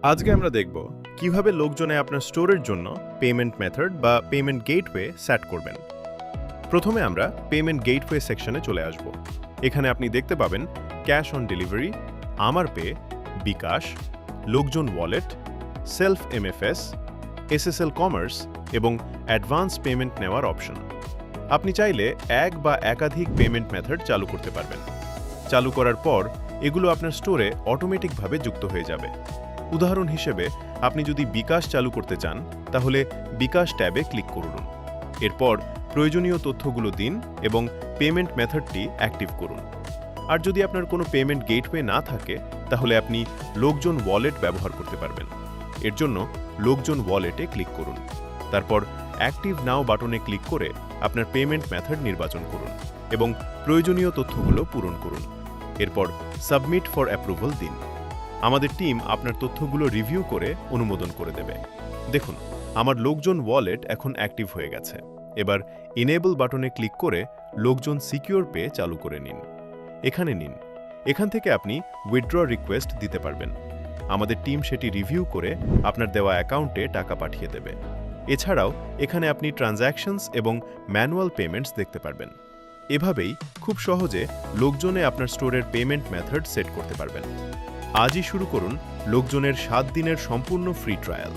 আজকে আমরা দেখব কিভাবে লোকজনে আপনার স্টোরের জন্য পেমেন্ট মেথড বা পেমেন্ট গেটওয়ে সেট করবেন। প্রথমে আমরা পেমেন্ট গেটওয়ে সেকশনে চলে আসব। এখানে আপনি দেখতে পাবেন ক্যাশ অন ডেলিভারি, আমার পে, বিকাশ, লোকজন wallet, self MFS, SSL commerce এবং অ্যাডভান্স পেমেন্ট নেওয়ার অপশন। আপনি চাইলে এক বা একাধিক পেমেন্ট মেথড চালু করতে পারবেন। চালু করার পর এগুলো আপনার স্টোরে অটোমেটিকভাবে যুক্ত হয়ে যাবে। উদাহরণ হিসেবে আপনি যদি বিকাশ চালু করতে চান তাহলে বিকাশ ট্যাবে ক্লিক করুন। এরপর প্রয়োজনীয় তথ্যগুলো দিন এবং পেমেন্ট মেথডটি অ্যাক্টিভ করুন। আর যদি আপনার কোনো পেমেন্ট গেটওয়ে না থাকে তাহলে আপনি লোকজন ওয়ালেট ব্যবহার করতে পারবেন। এর জন্য লোকজন ওয়ালেটে ক্লিক করুন। তারপর অ্যাক্টিভ নাও বাটনে ক্লিক করে আপনার পেমেন্ট মেথড নির্বাচন করুন এবং প্রয়োজনীয় তথ্যগুলো পূরণ করুন। এরপর সাবমিট ফর অ্যাপ্রুভাল দিন। আমাদের টিম আপনার তথ্যগুলো রিভিউ করে অনুমোদন করে দেবে। দেখুন, আমার লোকজন ওয়ালেট এখন অ্যাক্টিভ হয়ে গেছে। এবার ইনেবল বাটনে ক্লিক করে লোকজন সিকিউর পে চালু করে নিন। এখানে নিন। এখান থেকে আপনি উইথড্র রিকোয়েস্ট দিতে পারবেন। আমাদের টিম সেটি রিভিউ করে আপনার দেওয়া অ্যাকাউন্টে টাকা পাঠিয়ে দেবে। এছাড়াও এখানে আপনি ট্রানজ্যাকশনস এবং ম্যানুয়াল পেমেন্টস দেখতে পারবেন। এভাবেই খুব সহজে লোকজনে আপনার স্টোরের পেমেন্ট মেথড সেট করতে পারবেন। আজই শুরু করুন লোকজনের 7 দিনের সম্পূর্ণ ফ্রি ট্রায়াল।